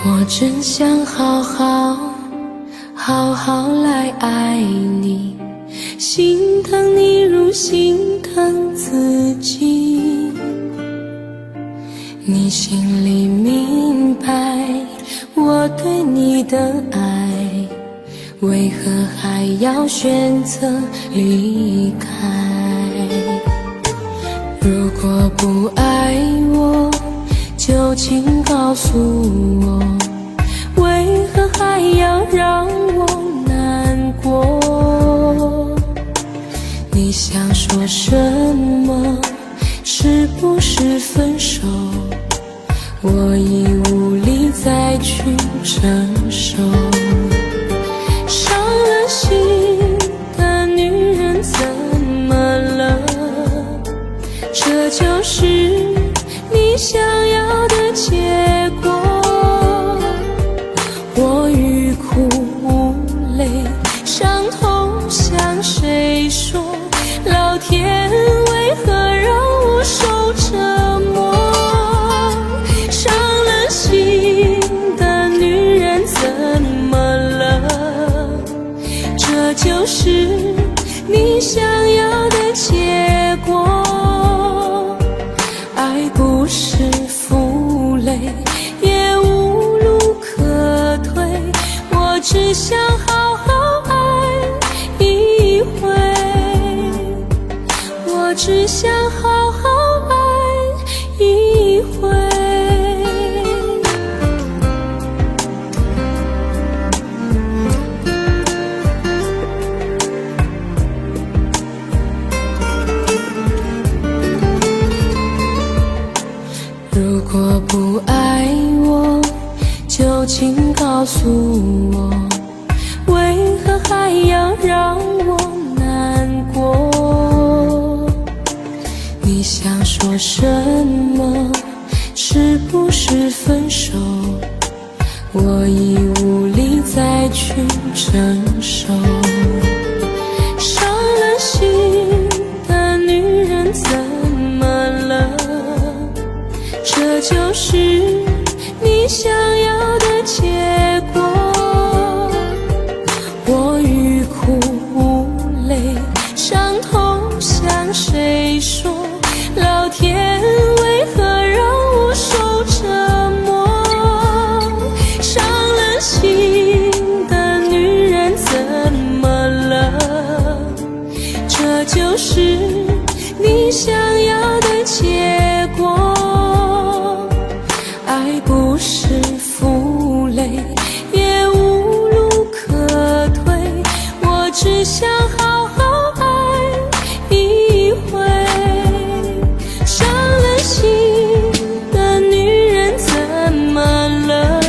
我真想好好来爱你，心疼你如心疼自己。你心里明白我对你的爱，为何还要选择离开？如果不爱我，就请告诉我，为何还要让我难过？你想说什么？是不是分手？我已无力再去承受。伤了心的女人怎么了？这就是你想要的结果。我欲哭无泪，伤痛向谁说？老天为何让我受折磨？伤了心的女人怎么了？这就是你想要的结果。爱不是负累，也无路可退，我只想好好爱一回，我只想好好爱一回。如果不爱我，就请告诉我，为何还要让我难过？你想说什么？是不是分手？我已无力再去承受。伤了心的女人怎么了？这就是你想要的结果。我欲哭无泪，伤痛向谁说？老天为何让我受折磨？伤了心的女人怎么了？这就是你想要的结果。爱不是负累，也无路可退，我只想好好爱一回。伤了心的女人怎么了？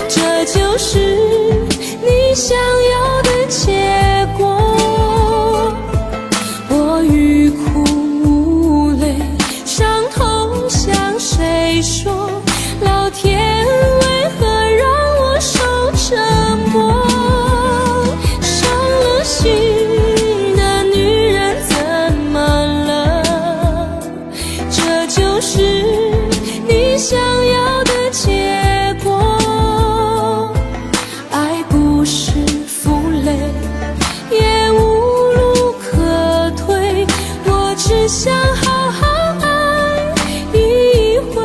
这就是你想要的结果。我欲哭无泪，伤痛向谁说？老天为何让我受折磨？伤了心的女人怎么了？这就是你想要的结果。爱不是负累，也无路可退，我只想好好爱一回，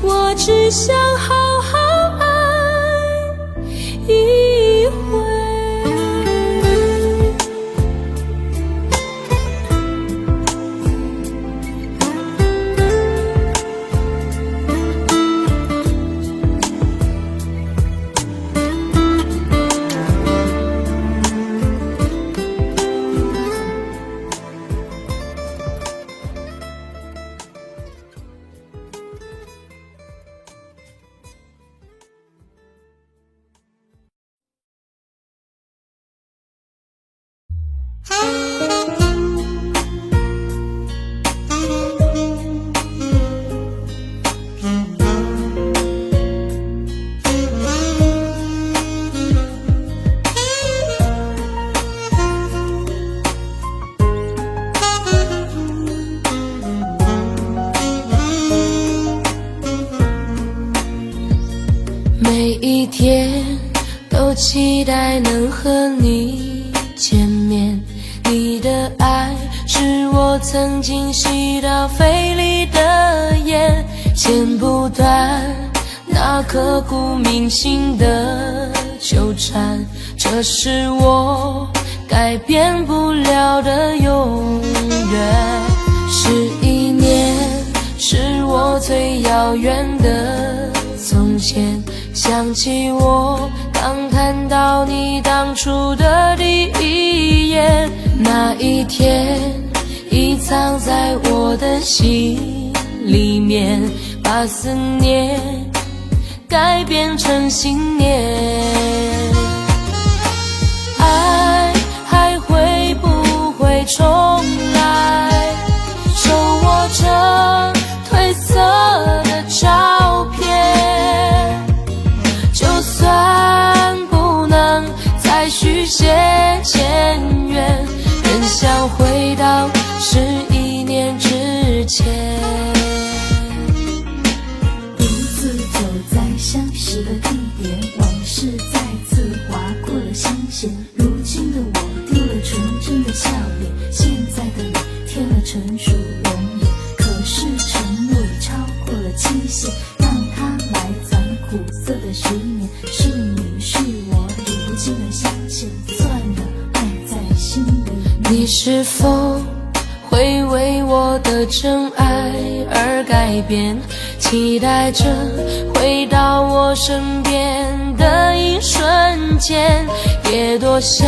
我只想好好爱一回。每一天都期待能和你见面，你的爱是我曾经吸到肺里的烟，剪不断那刻骨铭心的纠缠，这是我改变不了的永远。11年是我最遥远的从前，想起我刚看到你当初的第一眼，那一天已藏在我的心里面，把思念改变成信念。爱还会不会重来，手握着褪色的照片，就算不能再续写前缘，仍想回到11年之前。独自走在相识的地点，往事再次划过了心弦。如今的我丢了纯真的笑脸，现在的你添了成熟容颜。可是承诺已超过了期限，让它埋藏苦涩的10年。是你是我理不尽的相欠，算了，爱在心里面。你是否会为我的真爱而改变，期待着回到我身边的一瞬间，也多想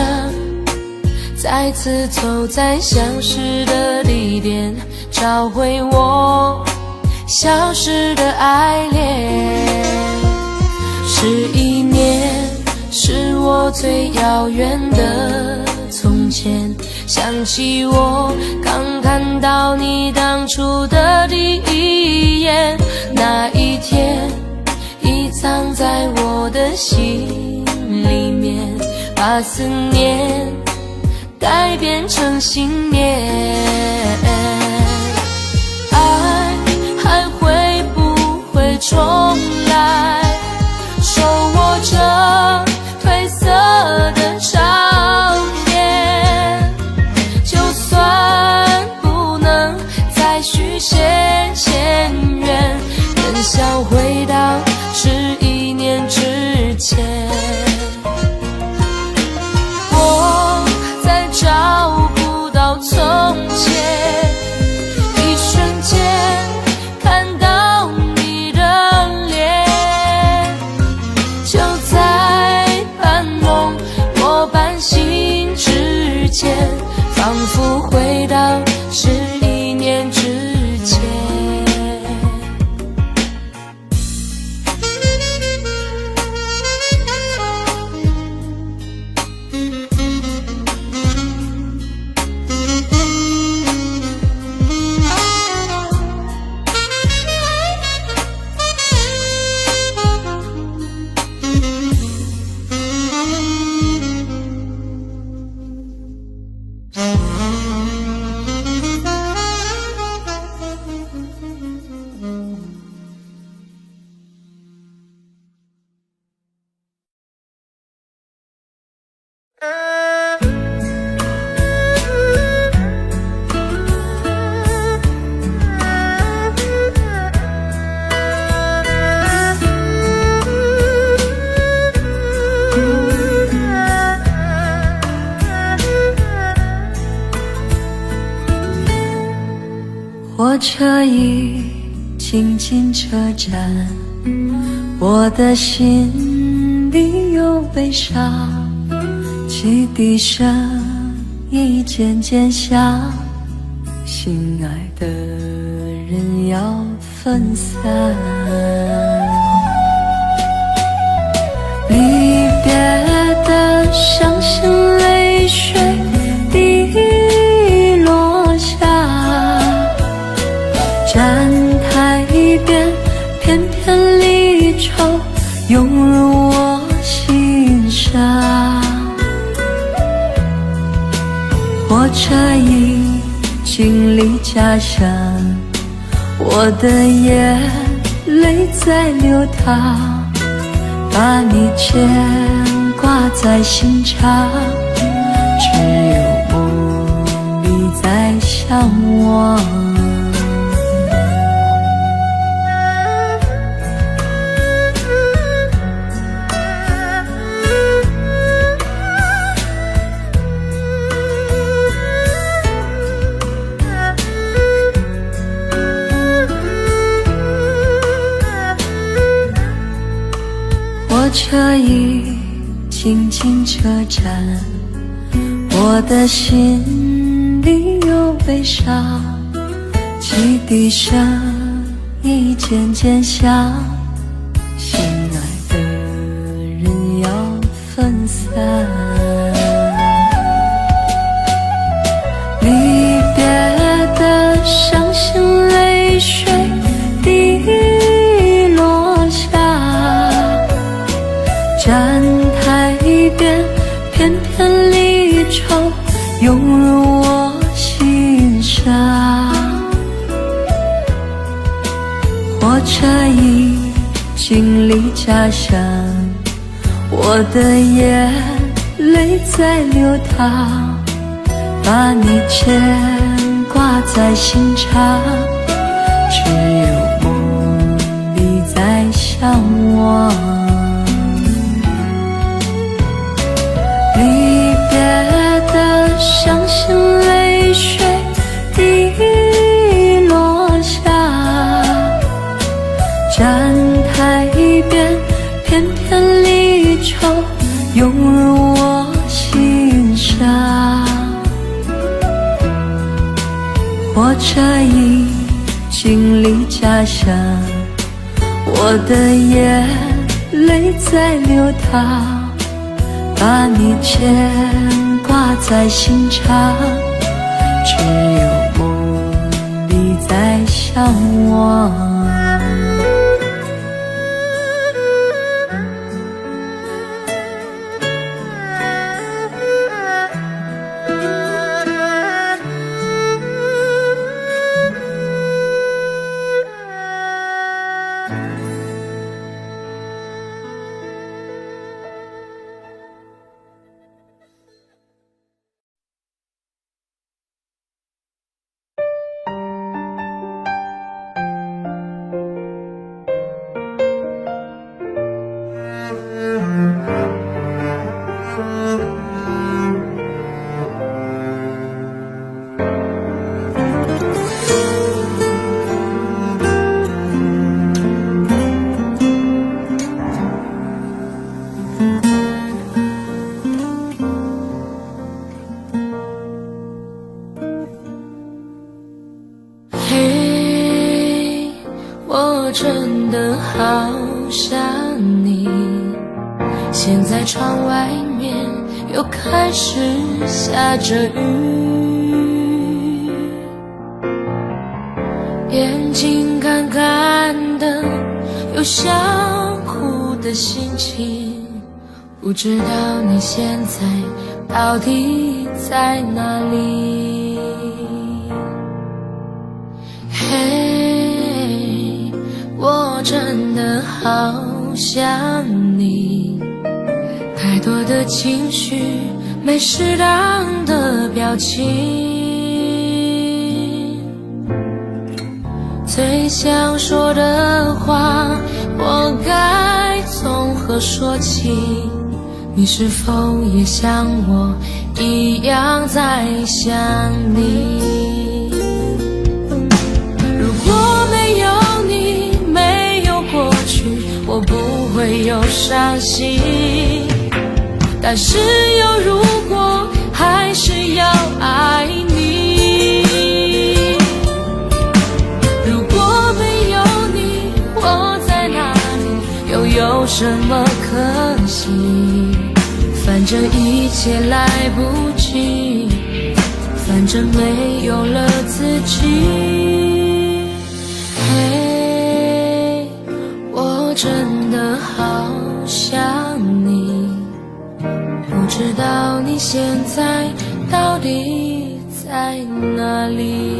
再次走在相识的地点，找回我消失的爱恋。11年是我最遥远的从前，想起我刚看到你当初的第一眼，那一天已藏在我的心里面，把思念改变成信念。爱还会不会重来，手握着褪色的照片，就算不能再续写前缘，仍想回到11年之前。我再找不到从前，一瞬间看到你的脸，就在半梦或半醒之间，仿佛回到11年之前。火车已经进车站，我的心里有悲伤，汽笛声已渐渐响，心爱的人要分散。离别的伤心泪水滴落下，站台边片片离愁涌入我心上。火车已经离家乡，我的眼泪在流淌，把你牵挂在心上，只有梦里在向往。火车已经进车站，我的心里有悲伤，汽笛声已渐渐响，心爱的人要分散。离别的伤心泪水滴落下，站台边片片离愁涌入我心上。火车已经离家乡，我的眼泪在流淌，把你牵挂在心上，只有梦里在向往。离别的伤心泪水滴落下，站台边片片离愁涌入我心上。火车已经离家乡，我的眼泪在流淌，把你牵挂在心上，只有梦里在向往。我真的好想你，现在窗外面又开始下着雨，眼睛干干的，有想哭的心情，不知道你现在到底在哪里。嘿，我真的好想你，太多的情绪，没适当的表情，最想说的话，我该从何说起？你是否也像我一样在想你？如果没有你，没有过去，我不会有伤心。但是有如果，还是要爱你。如果没有你，我在哪里，又有什么可惜？反正一切来不及，反正没有了自己。嘿，我真的好想你，不知道你现在到底在哪里。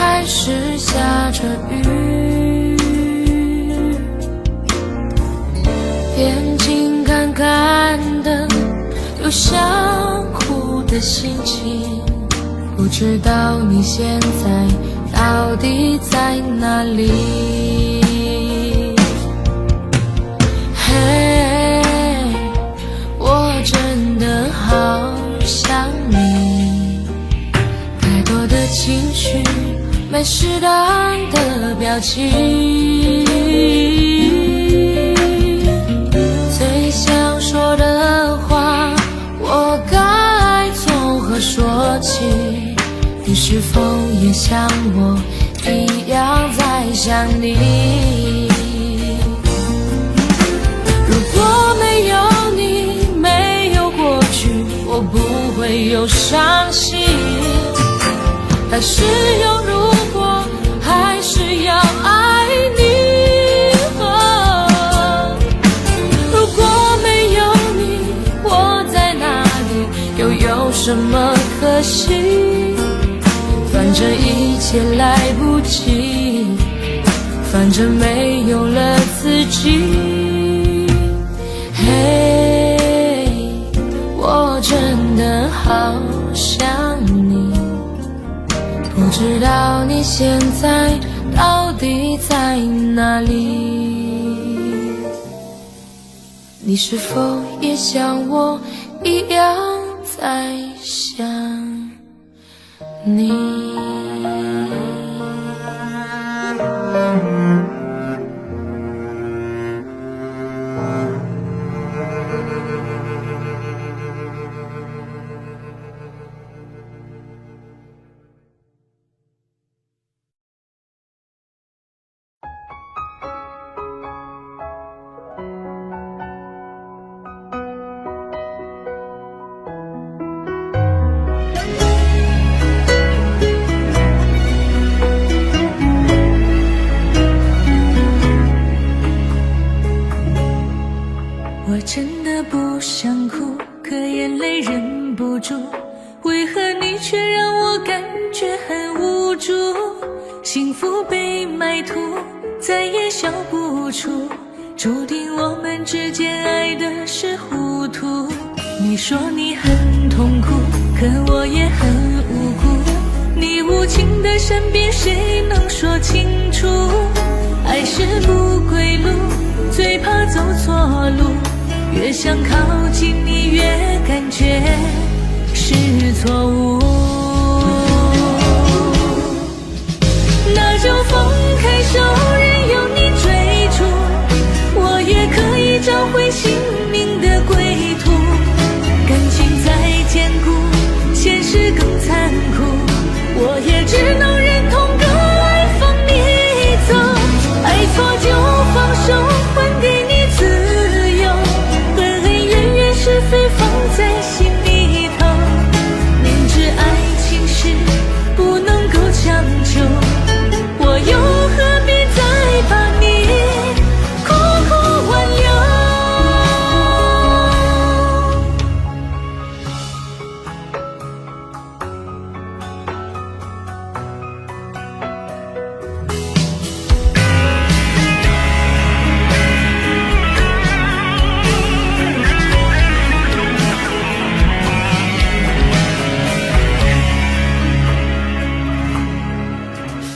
还是下着雨，眼睛干干的，有想哭的心情。不知道你现在到底在哪里？嘿，我真的好想你，太多的情绪，没适当的表情，最想说的话，我该从何说起？你是否也像我一样在想你？如果没有你，没有过去，我不会有伤心。还是有如果，还是要爱你。如果没有你，我在哪里，又有什么可惜？反正一切来不及，反正没有了自己。嘿，我真的好想你，不知道你现在到底在哪里？你是否也像我一样在想你？我真的不想哭，可眼泪忍不住，为何你却让我感觉很无助？幸福被埋土，再也笑不出，注定我们之间爱的是糊涂。你说你很痛苦，可我也很无辜，你无情的身边谁能说清楚？爱是不归路，最怕走错路，越想靠近你越感觉是错误。那就放开手，任由你追逐，我也可以找回心灵的归途。感情再坚固，现实更残酷，我也只能忍痛割爱放你走。爱错就放手，还给你自由，恩恩怨怨是非放在心里头，明知爱情是不能够强求，我又何必再把你苦苦挽留？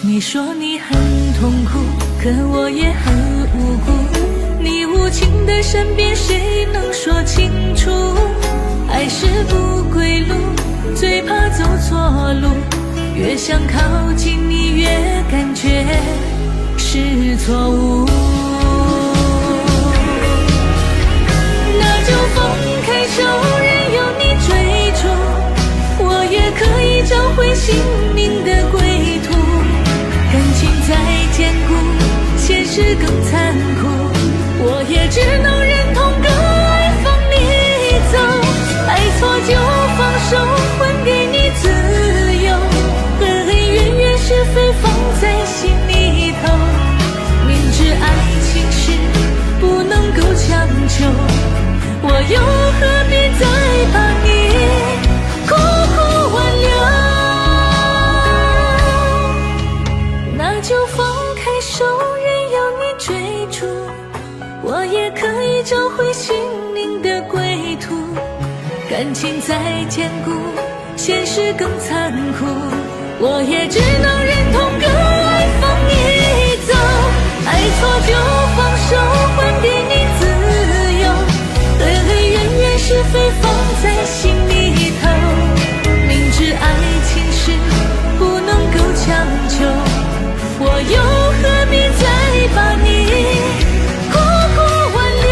你说你很痛苦，可我也很无辜，你无情的身边谁能说清楚？爱是不归路，最怕走错路，越想靠近你越感觉是错误。那就放开手，任由你追逐，我也可以找回心灵的归途。感情再坚固，现实更残酷，我也只能忍痛割爱放你走。爱错就放手，还给你自由，恩恩怨怨是非放在心里头，明知爱情是不能够强求，我又何必再把你苦苦挽留？感情再坚固，现实更残酷，我也只能忍痛跟爱放你走，爱错就放手，还给你自由，对对人人是非放在心里头，明知爱情是不能够强求，我又何必再把你苦苦挽留。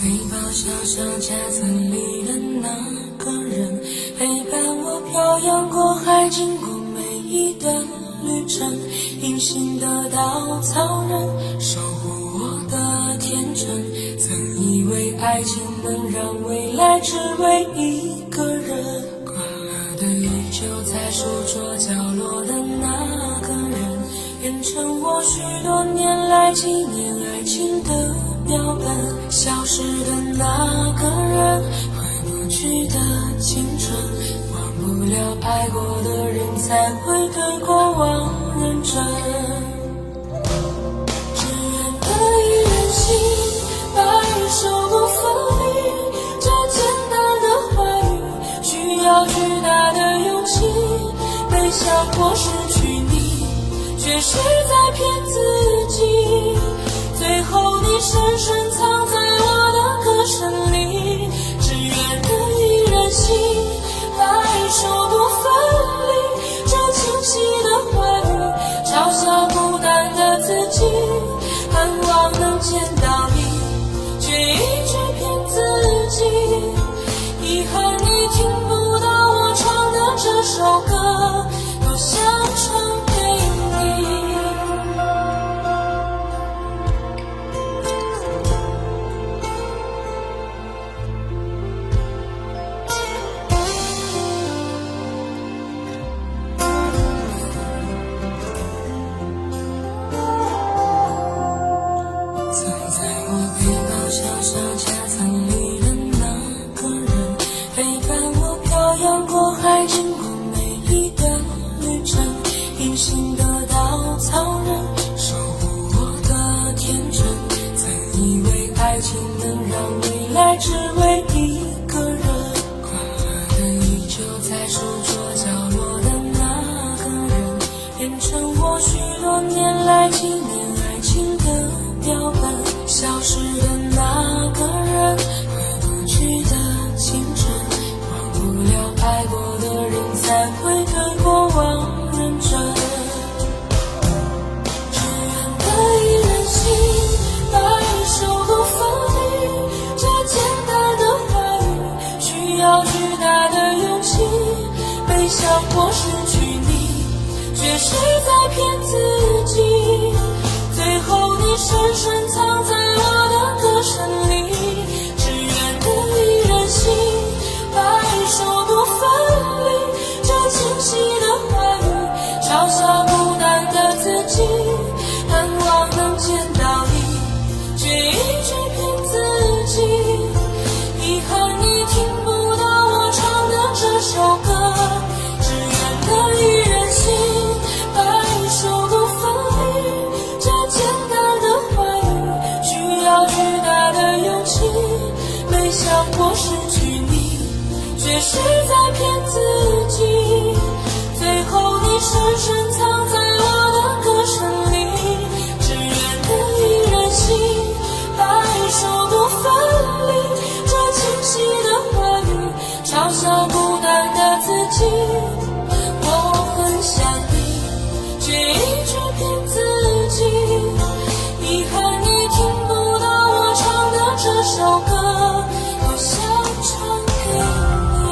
背包小小夹层里的那个人，陪伴我漂洋过海，经过每一段旅程，隐形的稻草人，守护我的天真。曾以为爱情能让未来只为一个人，关了的依旧在书桌角落的那个人，变成我许多年来纪念爱情的标本。消失的那个人，回不去的青春，忘不了爱过的人，才会对过往认真。只愿得一人心，白日守不分离，这简单的话语，需要巨大的勇气。没想过失去你，却是在骗自己。最后你深深藏在我的歌声里，只愿得一人心，白首不分离。这清晰的话语，嘲笑孤单的自己，盼望能见到你，却一直骗自己。遗憾你听不到我唱的这首歌，多想唱给你。只为一个人，快乐的依旧在书桌角落的那个人，变成我许多年来纪念爱情的标本。消失的那个人，回不去的青春，忘不了爱过的人，才会对过往认真。只愿得一人心，白首不分离。这简单的话语，需要巨大的勇气。没想过失去你，却是在骗自己。最后你深深藏在我的歌声里，只愿得一人心，白首不分离。这清晰的话语，嘲笑孤单的自己，盼望能见到你，却一直骗自己。遗憾你听不到我唱的这首歌，只愿得一人心，白首不分离。这简单的话语，需要巨大的勇气。没想过失去你，却是在骗自己。最后你深深藏在我的歌声里，只愿得一人心，白首不分离。这清晰的话语，嘲笑孤单的自己。己。我很想你，却一直骗自己。遗憾你听不到我唱的这首歌，我想唱给你。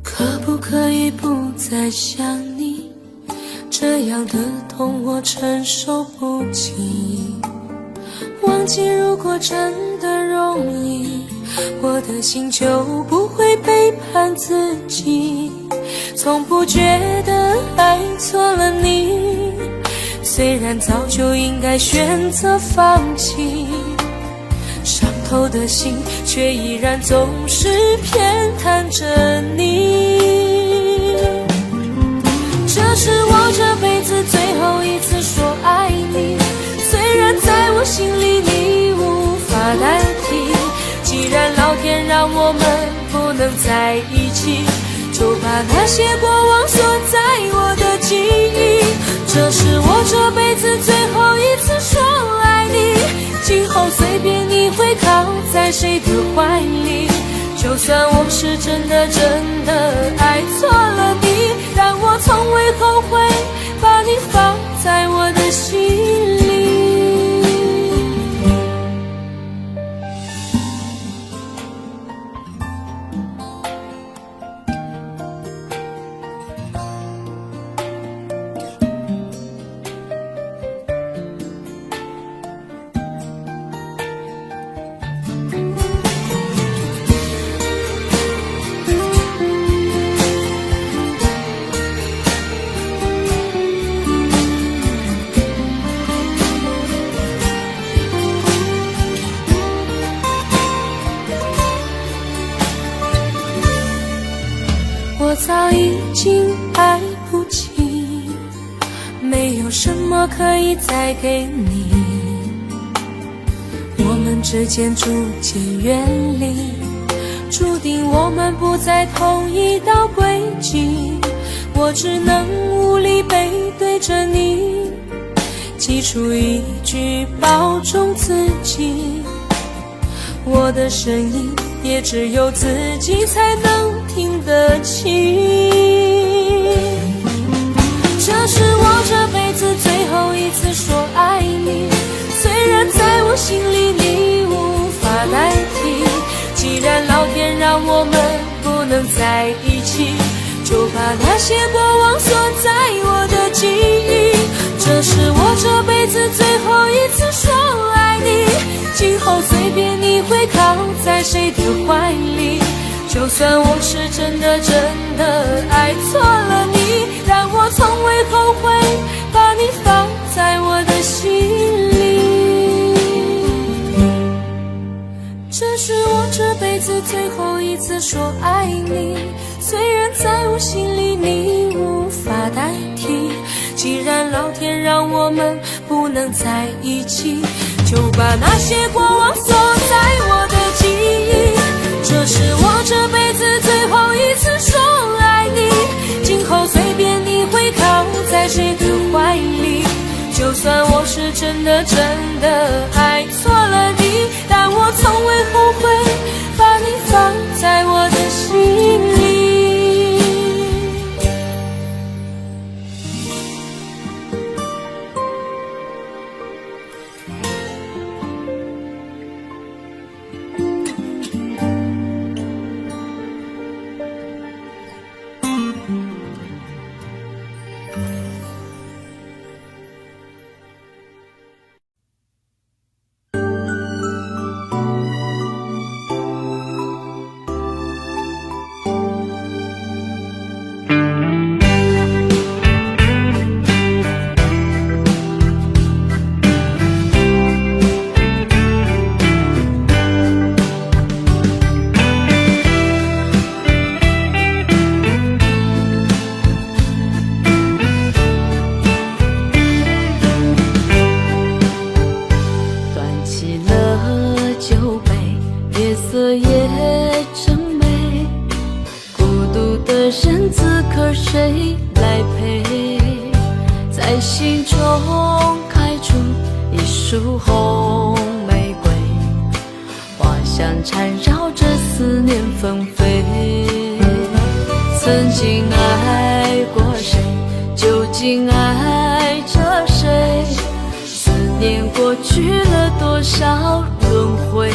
可不可以不再想你？这样的痛我承受不起。忘记如果真的容易，我的心就不会背叛自己。从不觉得爱错了你，虽然早就应该选择放弃，伤透的心却依然总是偏袒着你。这是我这辈子最后一次说爱你，虽然在我心里你无法代替。既然老天让我们不能在一起，就把那些过往锁在我的记忆。这是我这辈子最后一次说爱你，今后随便你会靠在谁的怀里。就算我是真的爱错了你，但我从未后悔把你放在我的心里。我早已经爱不起，没有什么可以再给你。我们之间逐渐远离，注定我们不在同一道轨迹。我只能无力背对着你，挤出一句保重自己。我的声音也只有自己才能听得清。这是我这辈子最后一次说爱你，虽然在我心里你无法代替。既然老天让我们不能在一起，就把那些过往锁在我的记忆。这是我这辈子最后一次说爱你，今后随便你会靠在谁的怀里。就算我是真的爱错了你，但我从未后悔把你放在我的心里。这是我这辈子最后一次说爱你，虽然在我心里你无法代替。既然老天让我们不能在一起，就把那些过往锁在我的记忆。这是我这辈子最后一次说爱你，今后随便你会靠在谁的怀里。就算我是真的爱错了你，但我从未后悔把你放在我的心里。束红玫瑰，花香缠绕着思念纷飞。曾经爱过谁，究竟爱着谁？思念过去了多少轮回？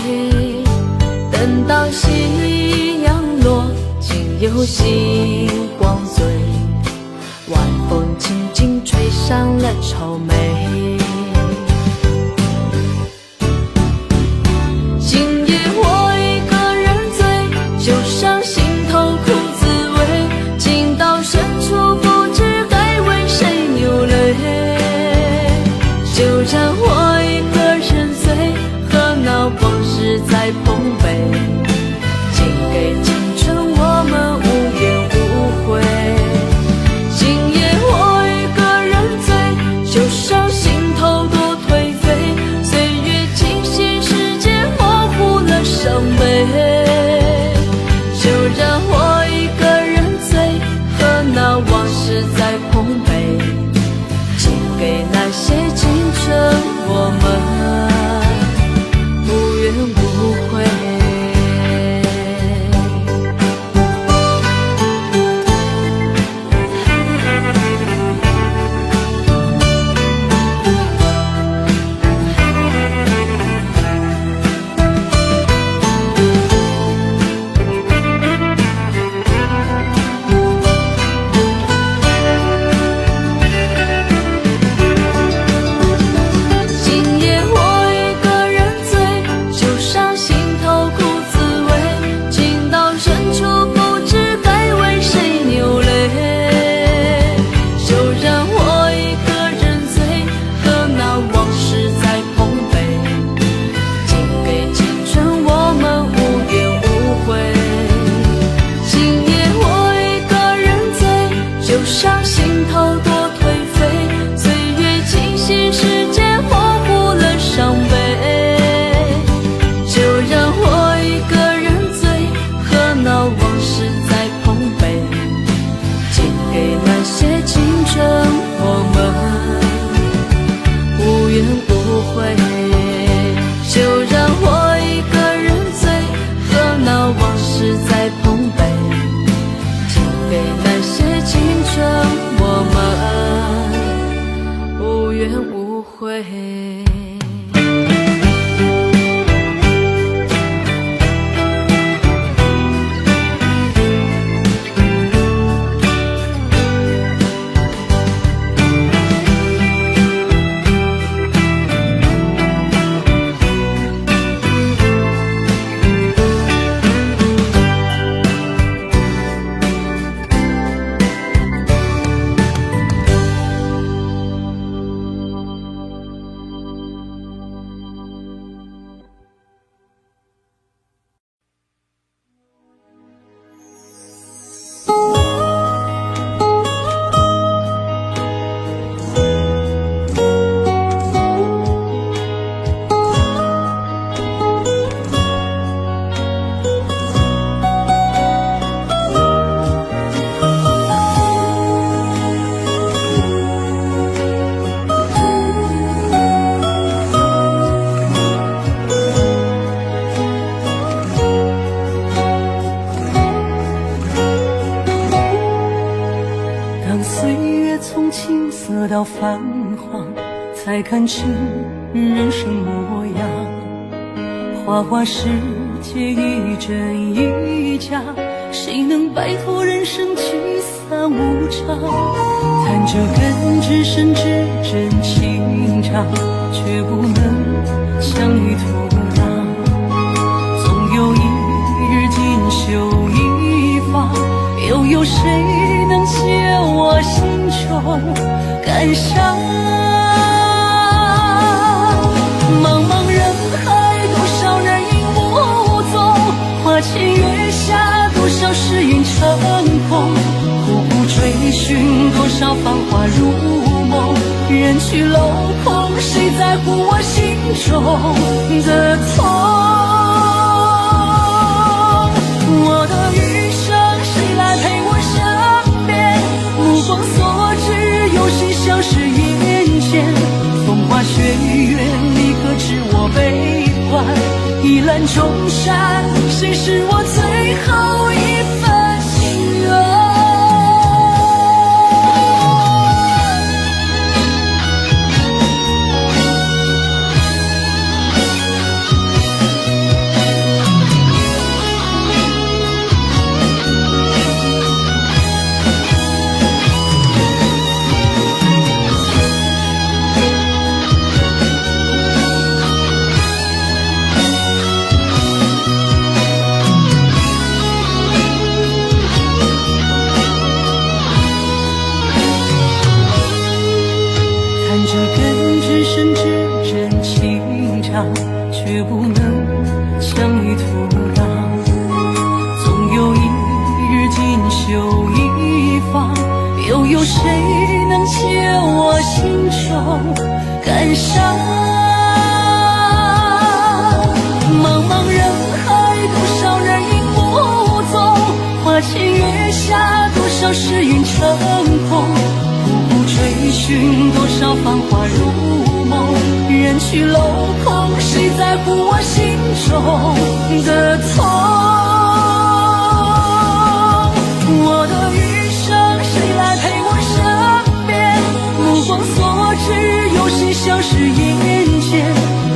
等到夕阳落，竟有星光醉，晚风轻轻吹上了愁眉。今夜我一个人醉，就伤心头苦滋味，情到深处不知该为谁流泪。就让我一个人醉，和那往事在碰杯，请给青春我们无怨无悔。今夜我一个人醉，就伤心头多颓废，岁月清醒，时间模糊了伤悲。就让我一个人醉，和那往事在碰杯，请给那些青春我们无怨无悔。伤心头多颓废，岁月清醒，时间模糊了伤悲。就让我一个人醉，和那往事在碰杯，请给那些青春我们无怨无悔。就让我一个人醉，和那往事在碰杯，请给那些青春我们无怨无悔。到繁华，才看清人生模样。花花世界一真一假，谁能摆脱人生聚散无常？弹着根只深至真情长，却不能相遇途浪。总有一日锦绣一方，又有谁能解我心中感伤？茫茫人海，多少人影无踪，花前月下，多少誓言成空。苦苦追寻，多少繁华如梦，人去楼空，谁在乎我心中的痛？我的余生，谁来陪我身边？目光所至，有谁消失眼前？风花雪月，离览众山，谁是我最后一份心愿？却不能相依土壤，总有一日锦绣一方，又有谁能解我心中感伤？茫茫人海，多少人影无踪，花前月下，多少诗云成空，苦苦追寻多少繁华如梦，人去楼空，谁在乎我心中的痛？我的余生，谁来陪我身边？目光所至，有谁消失眼前？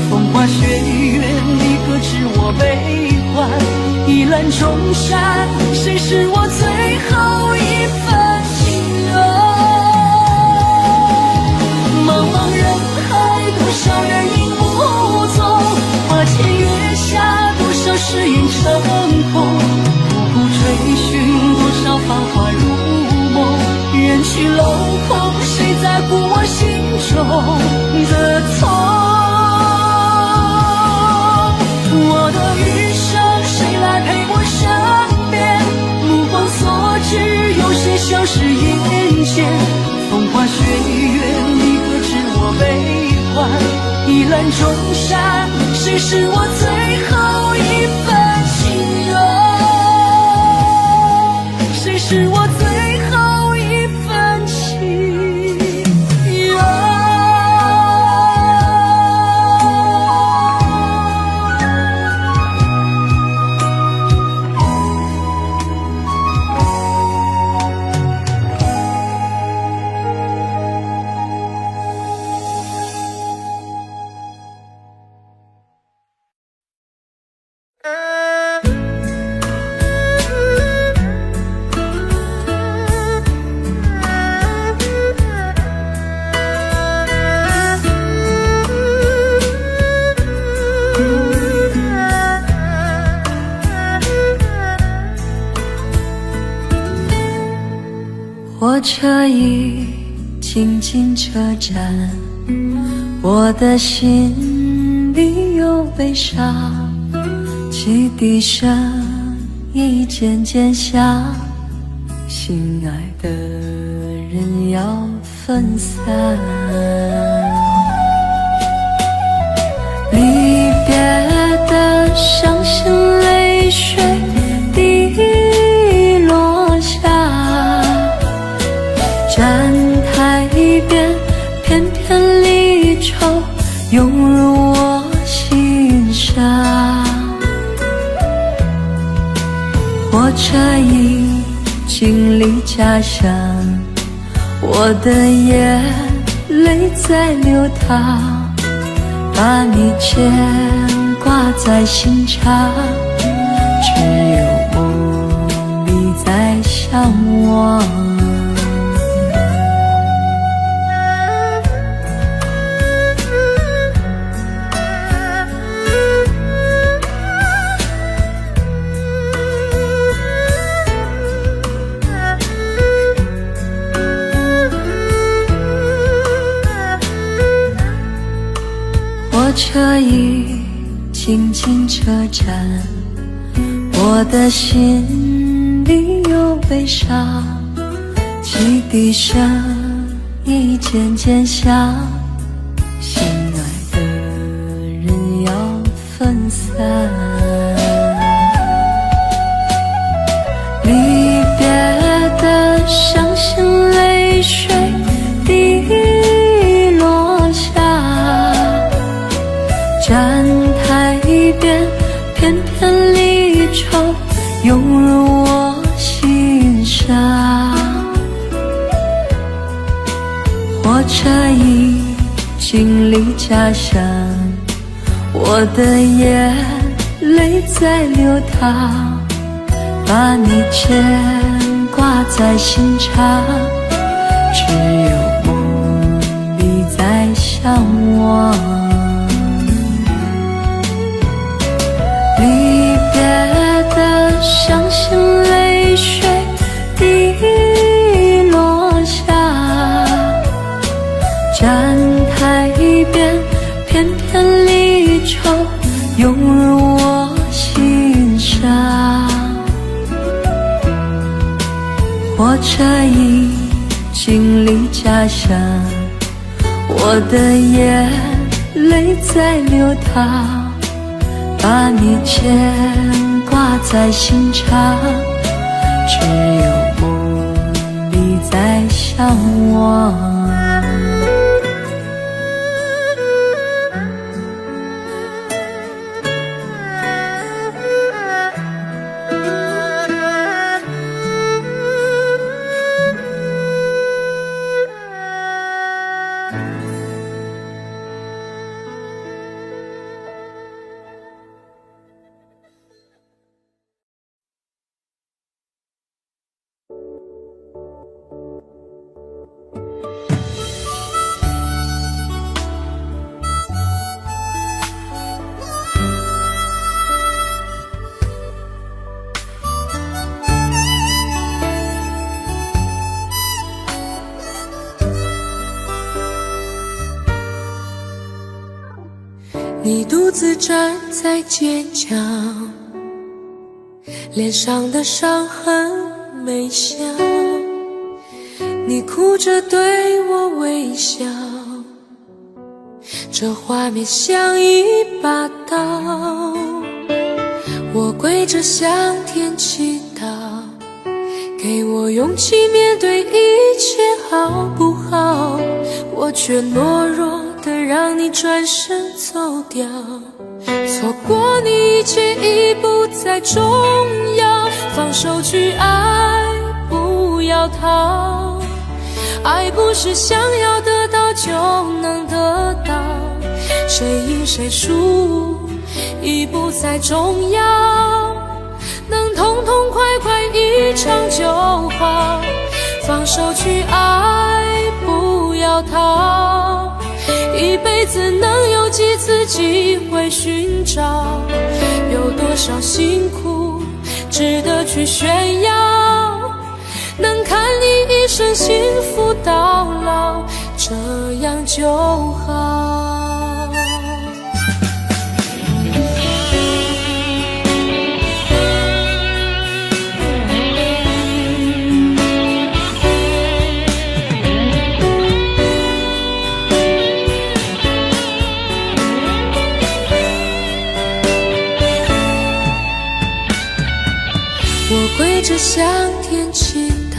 风花雪月，你可知我悲欢？一览众山，谁是我最后一份心愿？茫茫人海，多少人影无踪，花前月下，多少诗云成空，苦苦追寻多少繁华如梦，人去楼空，谁在乎我心中的痛？我的余生，谁来陪我身边？目光所至，有谁消失眼前？风花雪月，你可知我悲欢？一览众山，谁是我最后一份心愿？谁是我最后一份情愿？火车已经进车站，我的心里有悲伤，汽笛声已渐渐响，心爱的人要分散。离别的伤心泪水滴落下，站台边片片离愁涌入我心上。火车已经离家乡，我的眼泪在流淌，把你牵挂在心上，只有梦里在相望。火车已经进车站，我的心里有悲伤，汽笛声已渐渐响，心爱的人要分散。离别的伤心泪水滴落下，站台边片火车已经离家乡，我的眼泪在流淌，把你牵挂在心上，只有梦里在向往。离别的伤心泪水滴落下，站台边片片离愁涌入我心上。火车已经离家乡，我的眼泪在流淌，把你牵挂在心上，只有梦里在向往。你独自站在街角，脸上的伤痕没消，你哭着对我微笑，这画面像一把刀。我跪着向天祈祷，给我勇气面对一切好不好，我却懦弱的让你转身走掉，错过你一切已不再重要，放手去爱，不要逃，爱不是想要得到就能得到，谁赢谁输已不再重要，能痛痛快快一场就好，放手去爱，不要逃，一辈子能有几次机会寻找，有多少辛苦值得去炫耀，能看你一生幸福到老，这样就好。我跪着向天祈祷，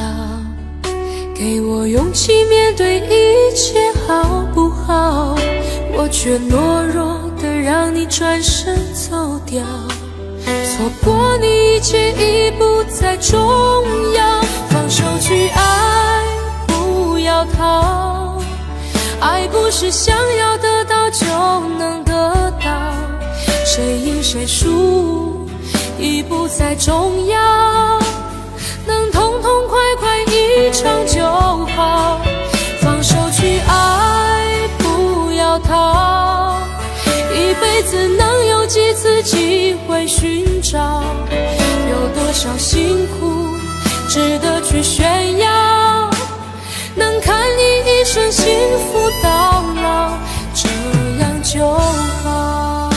给我勇气面对一切好不好，我却懦弱的让你转身走掉，错过你一切已不再重要，放手去爱，不要逃，爱不是想要得到就能得到，谁赢谁输已不再重要，能痛痛快快一场就好，放手去爱，不要逃，一辈子能有几次机会寻找，有多少辛苦值得去炫耀，能看你一生幸福到老，这样就好，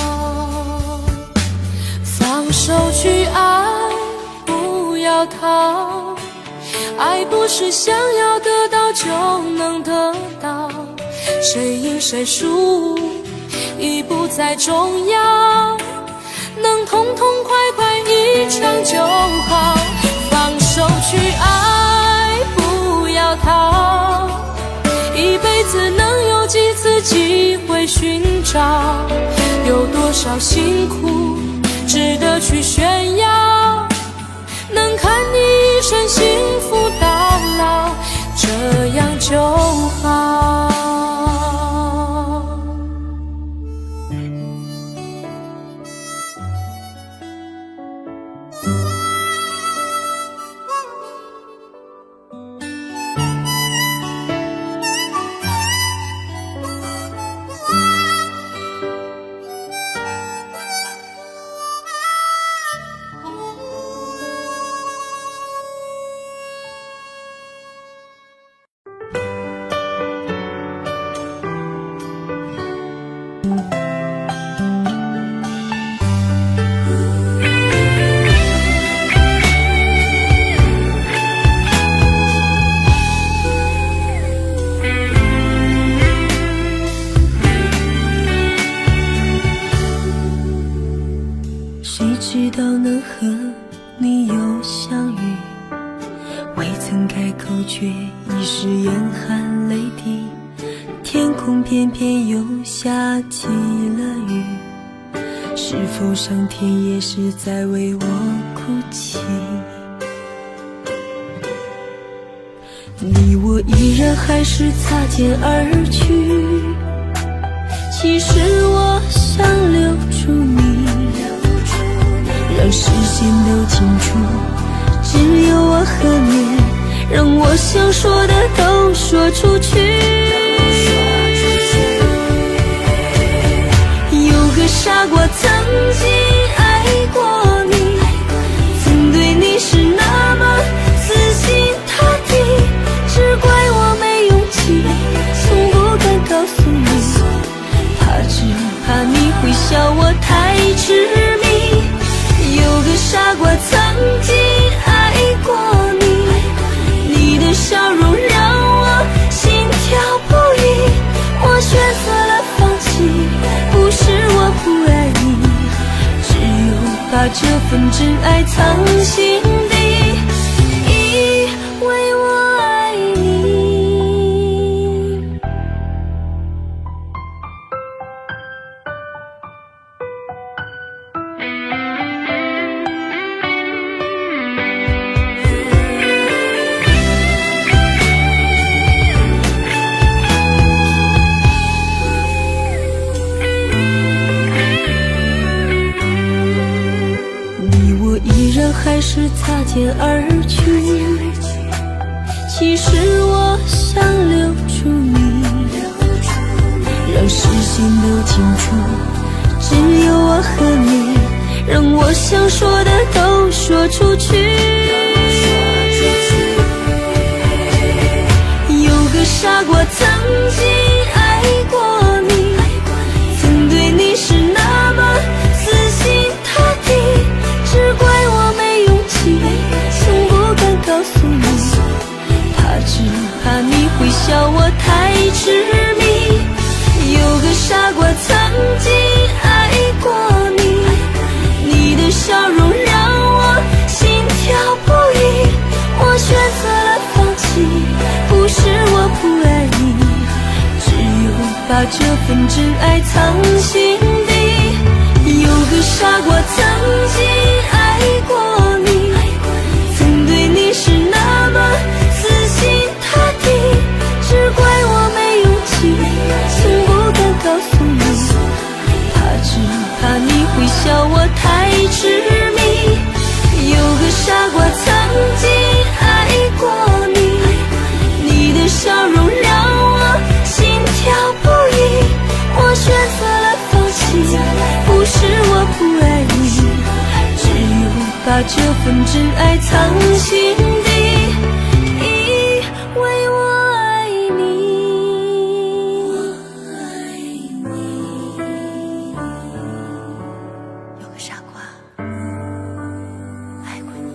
放手去爱，不要逃，爱不是想要得到就能得到，谁赢谁输已不再重要，能痛痛快快一场就好，放手去爱，不要逃，一辈子能有几次机会寻找，有多少辛苦值得去炫耀，能看你一生幸福到老，这样就好。却已是严寒雷霆，天空偏偏又下起了雨，是否上天也是在为我哭泣？你我依然还是擦肩而去，其实我想留住你，让视线都清楚，只有我和你，让我想说的都说出去。有个傻瓜曾经爱过你，曾对你是那么死心塌地，只怪我没勇气，从不敢告诉你，只怕你会笑我太痴迷。有个傻瓜曾经爱过你，你的笑容让我心跳不已，我选择了放弃，不是我不爱你，只有把这份真爱藏心底，因为我爱你。还是擦肩而去，其实我想留住你，让视线都清楚，只有我和你，让我想说的都说出去。有个傻瓜曾经爱过你，曾对你是那么死心塌地，只怪我没勇气，从不敢告诉你，只怕你会笑我太痴迷。有个傻瓜曾经爱过你，你的笑容让我心跳不已，我选择了放弃，不是我不爱你，只有把这份真爱藏心底。有个傻瓜曾经爱过你，曾对你是那么死心塌地，只怪我没勇气，从不敢告诉你，只怕你会笑我太痴迷。有个傻瓜曾经爱过你，你的笑容让我心跳不已，我选择了放弃，不是我不爱你，只有把这份真爱藏心底，因为我爱你。有个傻瓜爱过你。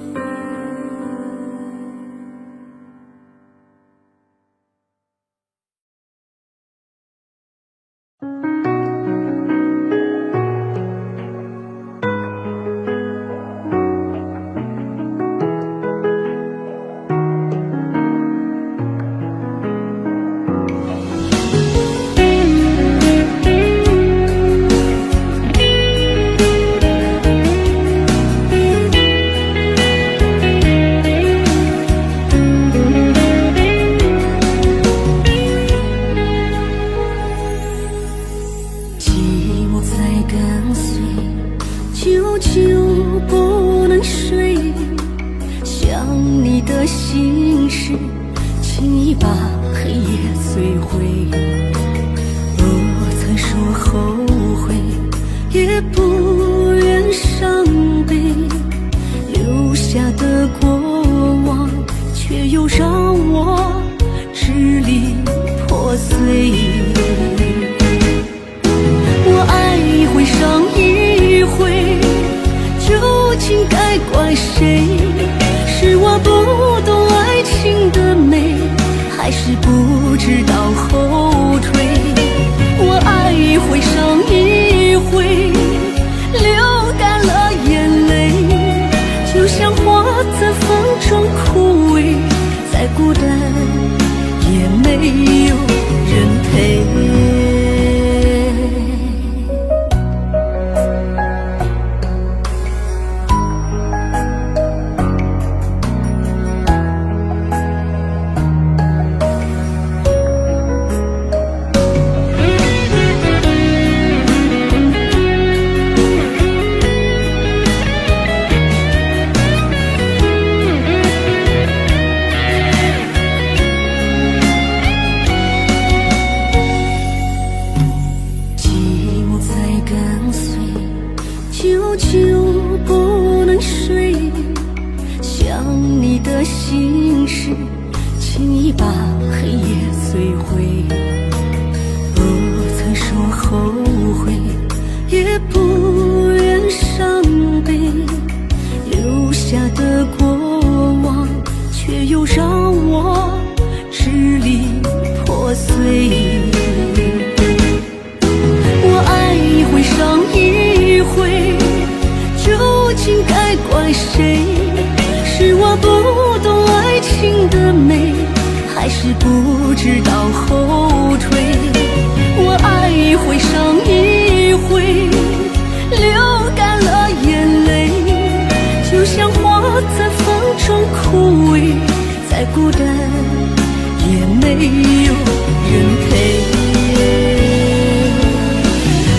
在孤单怪谁？是我不懂爱情的美，还是不知道后退？我爱一回伤一回，流干了眼泪，就像花在风中枯萎，再孤单也没有人陪。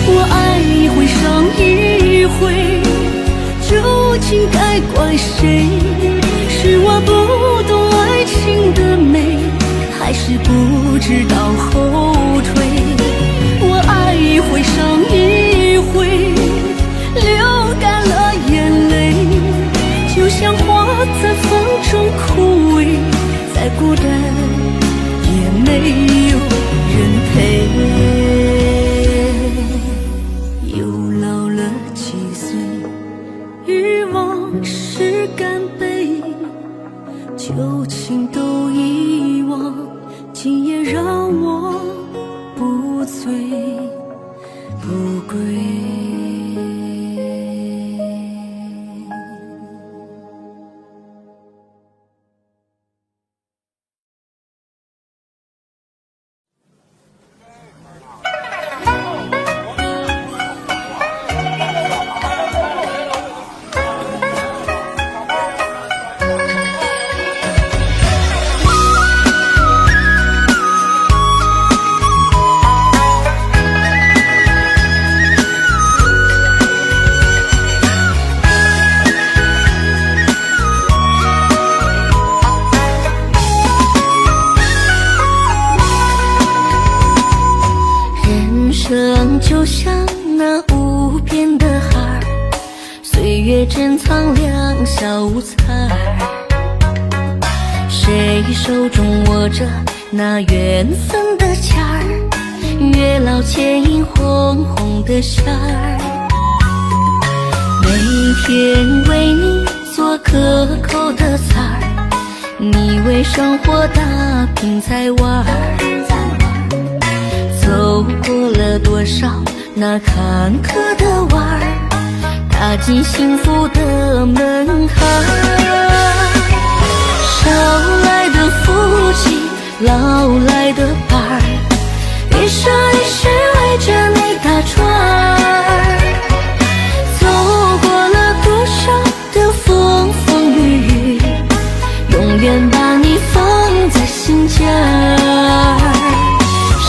我爱一回伤一回，究竟该怪谁？是我不懂爱情的美，还是不知道后退？我爱一回伤一回，流干了眼泪，就像花在风中枯萎，再孤单也没有人陪。又老了几岁，欲望是干杯，旧情都遗忘，今夜让我不醉不归。就像那无边的海儿，岁月珍藏两小无猜。谁手中握着那缘分的签儿，月老牵引红红的线儿。每天为你做可口的菜儿，你为生活打拼在玩儿。走过了多少那坎坷的弯儿，踏进幸福的门槛儿。少来的福气，老来的伴儿，一生一世围着你打转儿。走过了多少的风风雨雨，永远把你放在心间儿。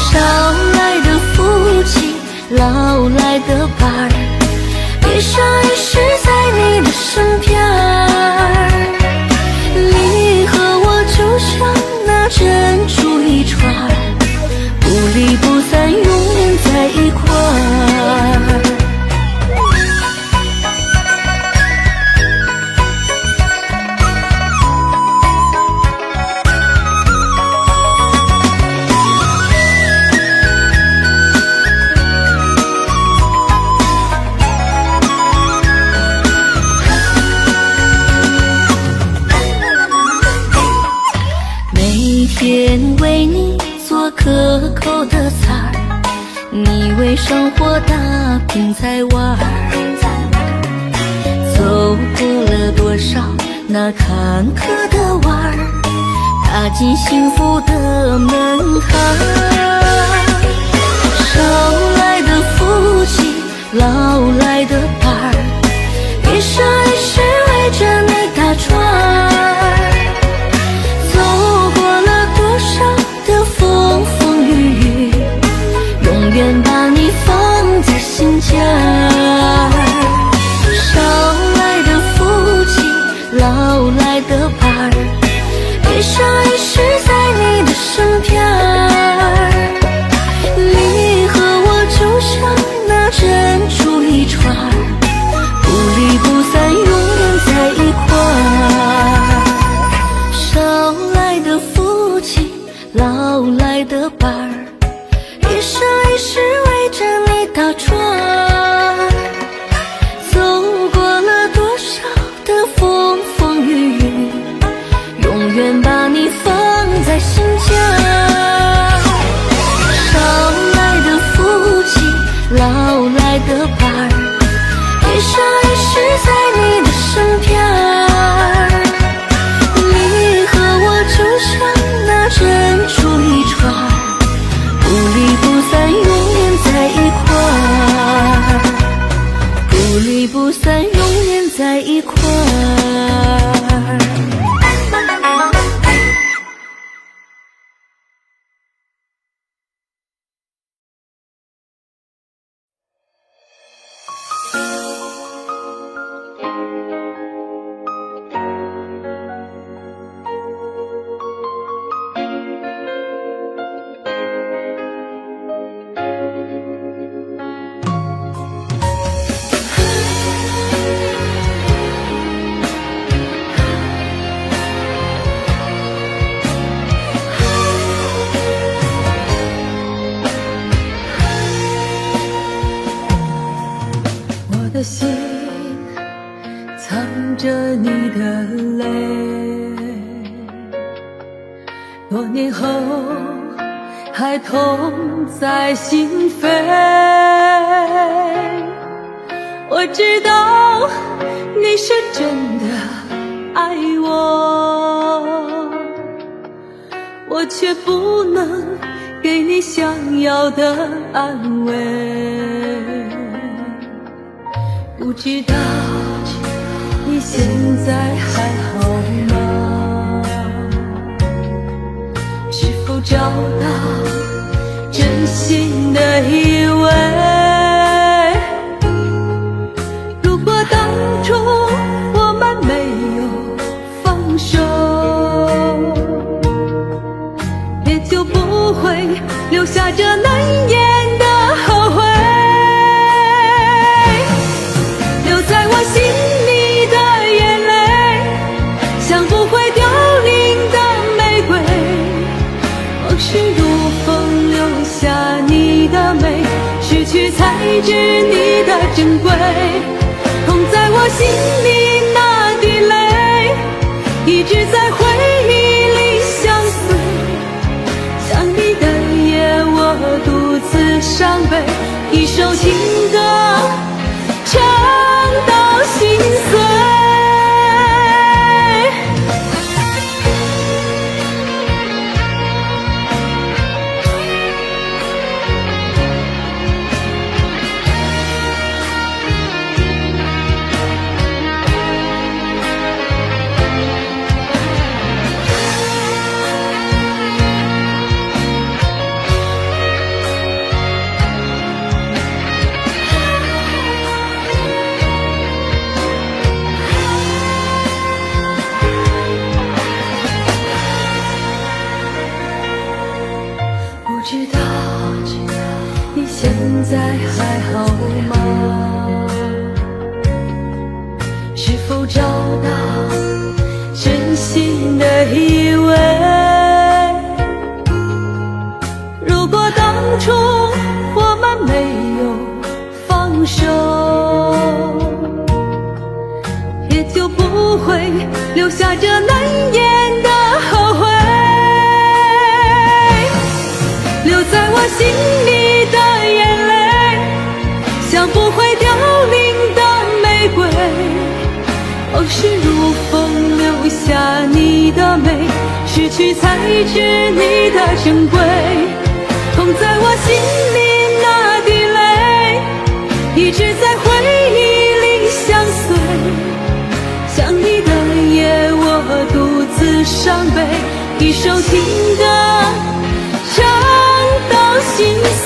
少来的福气，老来的伴儿，一生一世在你的身边儿。你和我就像那珍珠一串儿，不离不散，永远在一块儿。天为你做可口的菜儿，你为生活打拼在玩儿。走过了多少那坎坷的弯儿，踏进幸福的门槛儿。少来的福气，老来的伴儿，一生一世围着你打转儿。多少的风风雨雨，永远把你放在心间儿。少来的福气，老来的伴儿，一生一世在你的身边儿。你不散，永远在一块儿。我的心藏着你的泪，多年后还痛在心扉。我知道你是真的爱我，我却不能给你想要的安慰。不知道你现在还好吗？是否找到真心的依偎？如果当初我们没有放手，也就不会留下这难言的后悔。我心里的眼泪，像不会凋零的玫瑰，往事如风留下你的美，失去才知你的珍贵。痛在我心里那滴泪，一直在回忆里相随。想你的夜，我独自伤悲，一首情歌唱到心碎。不知道你现在还好吗？是否找到真心的依偎？如果当初我们没有放手，也就不会留下这难言的后悔。留在我心里的眼泪，像不会凋零的玫瑰，往事如风留下你的美，失去才知你的珍贵。痛在我心里那滴泪，一直在回忆里相随。想你的夜，我独自伤悲，一首情歌唱到心碎。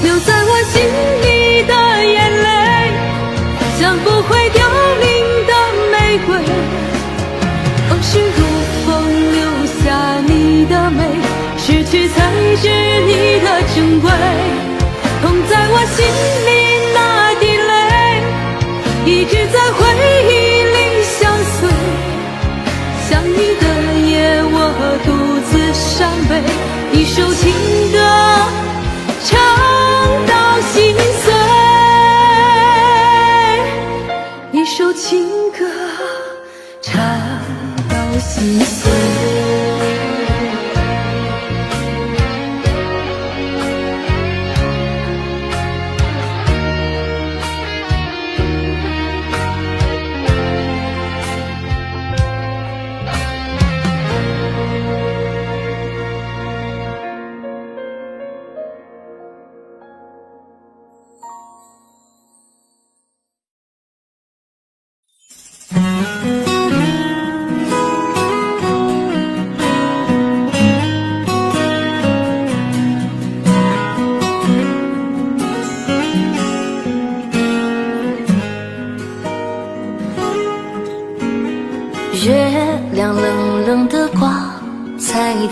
留在我心里的眼泪，像不会凋零的玫瑰，往事如风留下你的美，失去才知你的珍贵。痛在我心里那滴泪，一直在回忆里相随。想你的夜，我独自伤悲，一首情歌唱到心碎。一首情歌唱到心碎。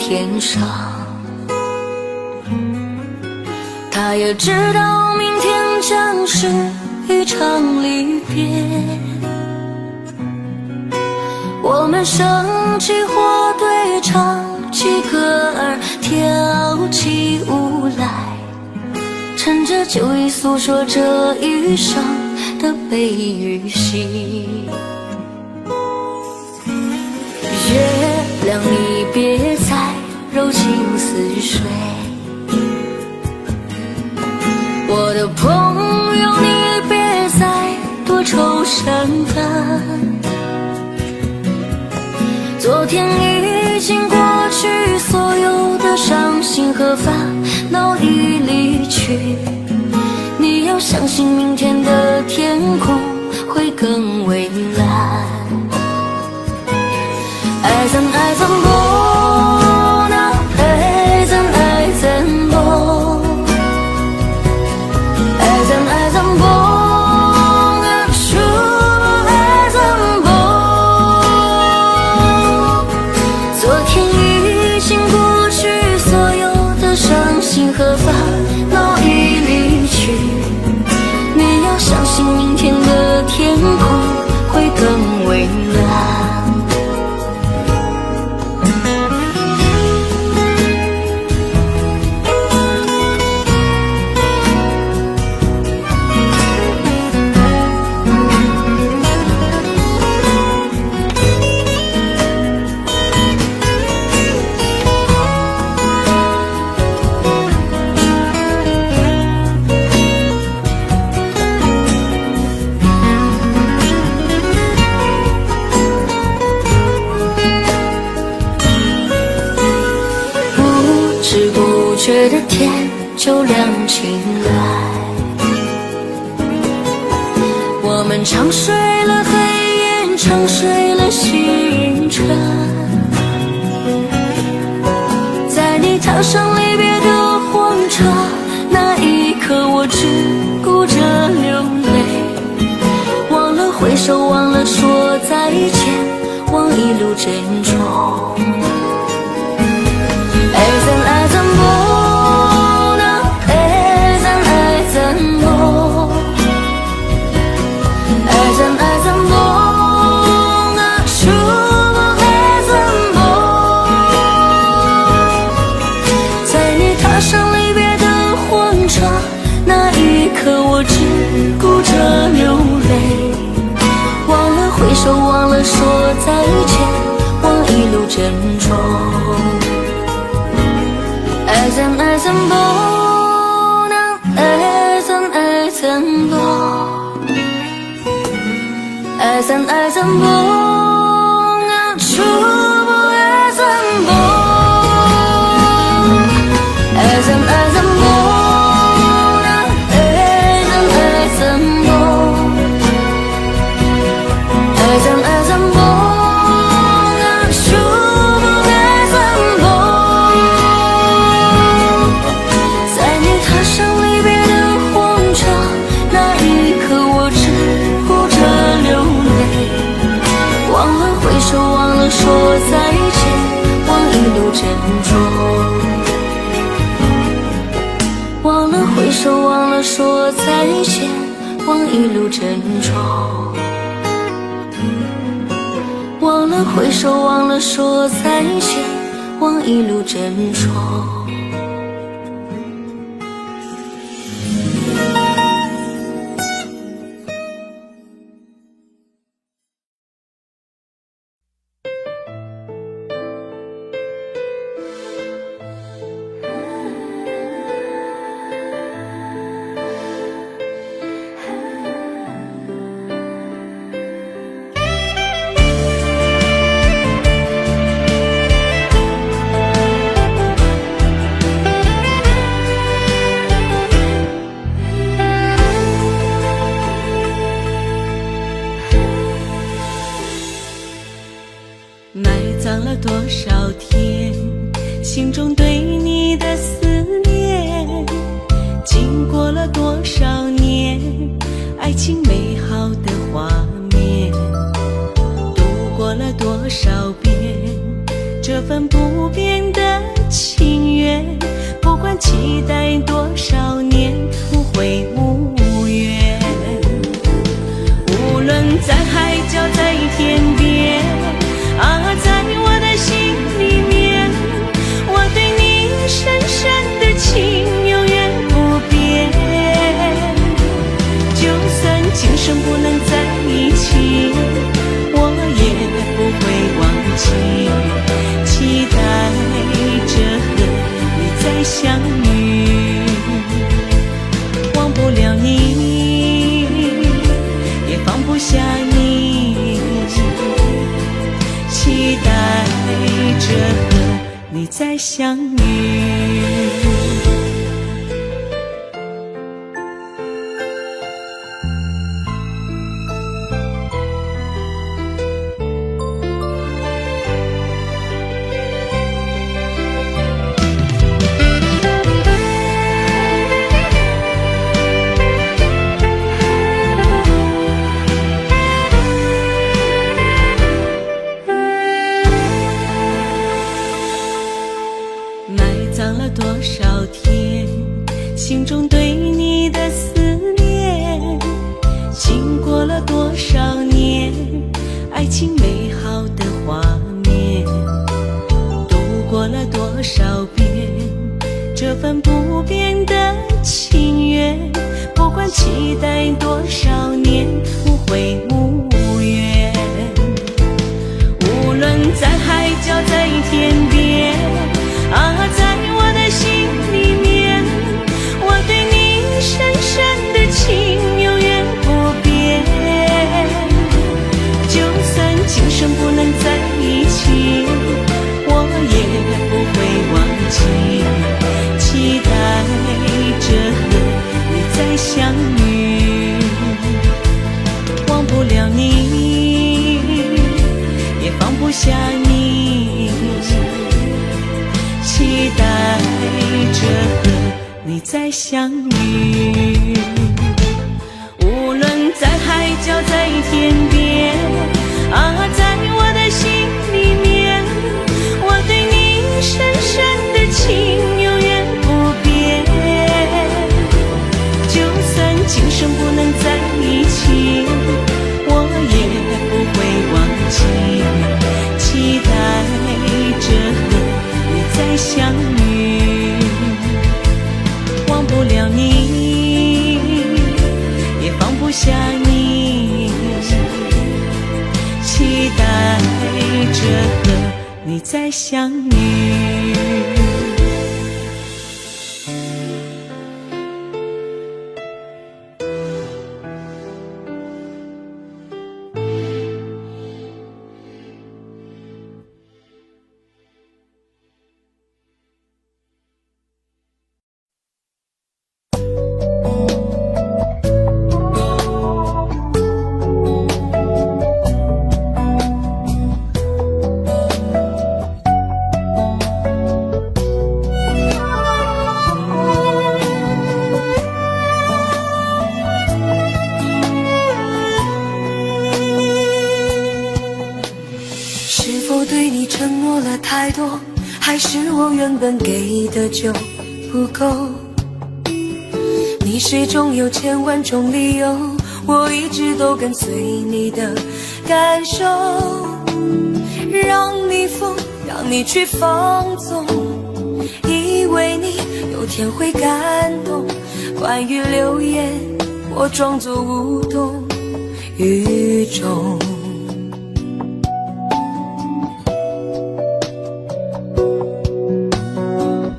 天上。他也知道明天将是一场离别，我们升起火堆，唱起歌儿，跳起舞来，趁着酒意诉说这一生的悲与喜。月亮你别再柔情似水，我的朋友你别再多愁善感，昨天已经过去，所有的伤心和烦恼已离去，你要相信明天的天空会更蔚蓝。爱怎爱怎不能，爱怎爱怎不，爱怎爱怎不能说爱怎不。昨天已经过去，所有的伤心和烦恼已离去，你要相信明天的天空会更蔚蓝。不知不觉的天就亮起来，我们长睡了黑夜，长睡了星辰，在你踏上离别的火车，那一刻我只顾着流泪，忘了挥手，忘了说再见，忘一路珍重。爱怎爱怎不能，爱怎爱怎不，爱怎爱怎不能说爱怎不。在你踏上离别的火车，那一刻我只顾着流泪，忘了挥手，忘了说再见，忘一路珍重。爱怎爱怎不能，爱怎爱怎不，爱怎爱怎不能说爱怎不，爱怎爱怎不能，爱怎爱怎不，爱怎爱怎不能说爱怎不。说再见，忘一路珍重，忘了挥手，忘了说再见，忘一路珍重，忘了挥手，忘了说再见，忘一路珍重。埋葬了多少天，心中对你的思念，经过了多少年，爱情美好的画面，度过了多少遍，这份不变的深深的情永远不变。就算今生不能在一起，我也不会忘记，期待着和你再相遇。忘不了你，也放不下你，期待着和你再相遇。多少天，心中对你的思念，经过了多少年，爱情美好的画面，度过了多少遍，这份不变的情缘，不管期待多少年，无悔无怨。无论在海角在天边啊，在我的心里面，我对你深深的情永远不变。就算今生不能在一起，我也不会忘记，期待着和你再相遇。忘不了你，也放不下你，期待着和你再相遇。无论在海角在天边啊，在我的心里面，我对你深深的情永远不变。就算今生不能在一起，我也不会忘记，期待着和你再相遇。忘不了你，也放不下你，期待着和你再相遇。太多，还是我原本给的就不够？你始终有千万种理由，我一直都跟随你的感受，让你疯，让你去放纵，以为你有天会感动。关于流言，我装作无动于衷。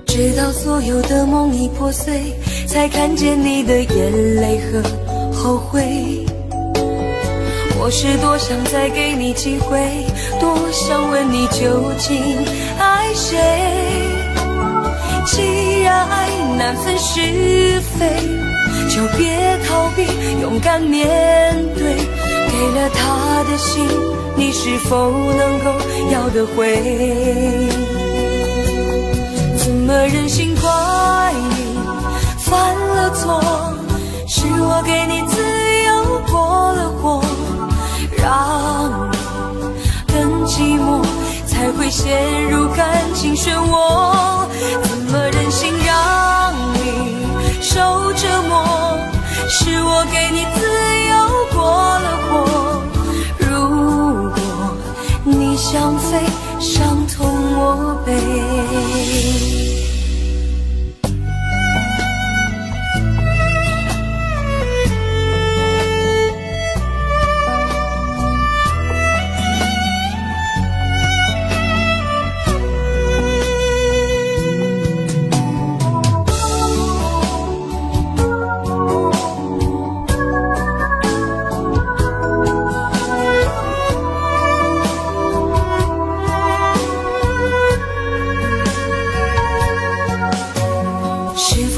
直到所有的梦已破碎，才看见你的眼泪和后悔。我是多想再给你机会，多想问你究竟爱谁。既然爱难分是非，就别逃避，勇敢面对。给了他的心，你是否能够要得回？怎么忍心怪你犯了错？是我给你自由过了火，让你更寂寞，才会陷入感情漩涡。怎么忍心让你受折磨？是我给你自由过了火。如果你想飞，伤痛我背。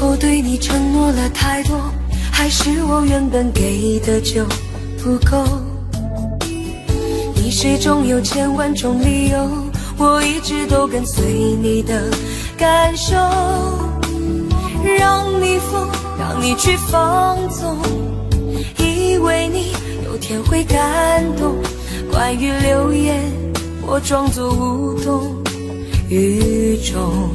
否对你承诺了太多，还是我原本给的就不够？你始终有千万种理由，我一直都跟随你的感受，让你疯，让你去放纵，以为你有天会感动。关于流言，我装作无动于衷，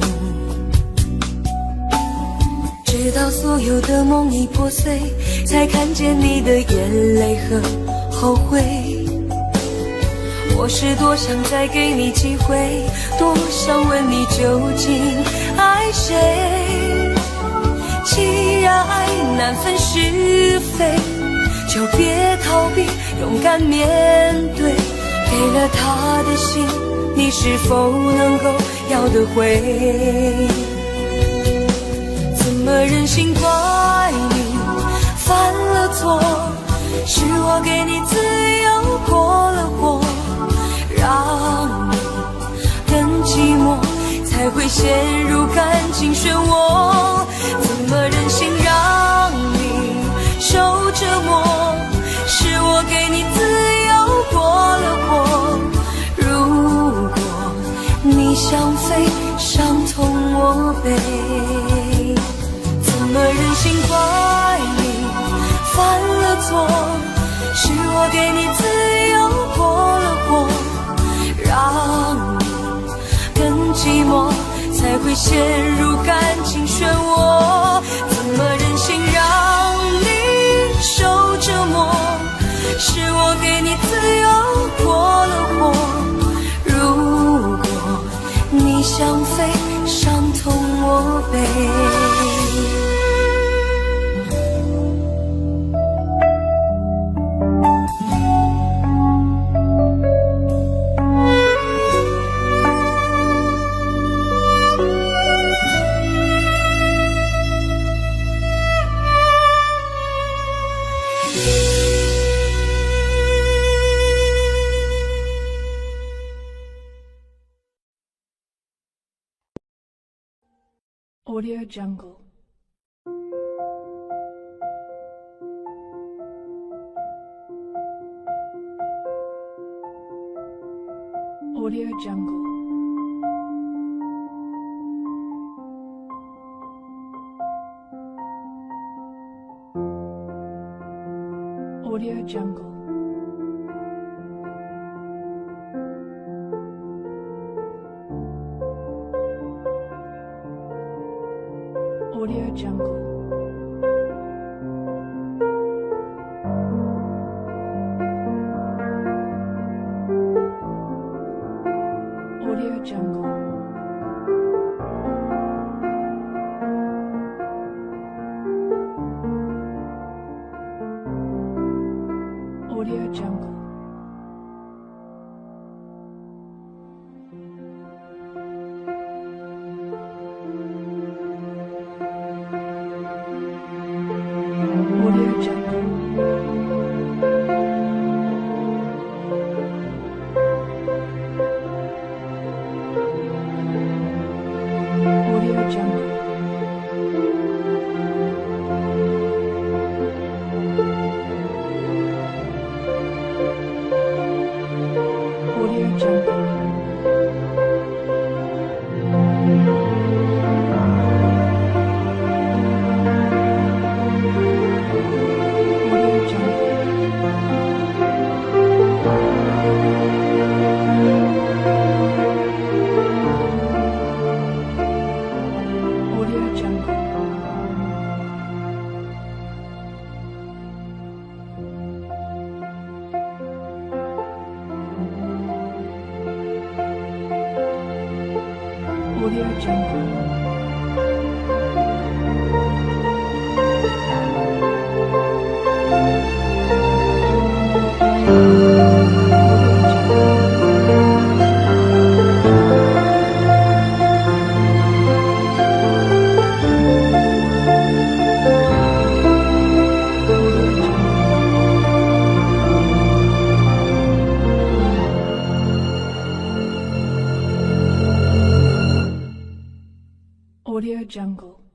直到所有的梦已破碎，才看见你的眼泪和后悔。我是多想再给你机会，多想问你究竟爱谁。既然爱难分是非，就别逃避，勇敢面对。给了他的心，你是否能够要得回？怎么忍心怪你犯了错？是我给你自由过了火，让你更寂寞，才会陷入感情漩涡。怎么忍心让你受折磨？是我给你自由过了火。如果你想飞，伤痛我背。怎么忍心怪你犯了错？是我给你自由过了火，让你更寂寞，才会陷入感情漩涡。怎么忍心让你受折磨？是我给你自由过了火。如果你想飞，伤痛我背。Audio Jungle. Audio Jungle. Audio Jungle. Audio Jungle. Audio Jungle. Audio Jungle. Audio Jungle. Audio Jungle. Audio Jungle. Audio Jungle. Audio Jungle. Audio Jungle.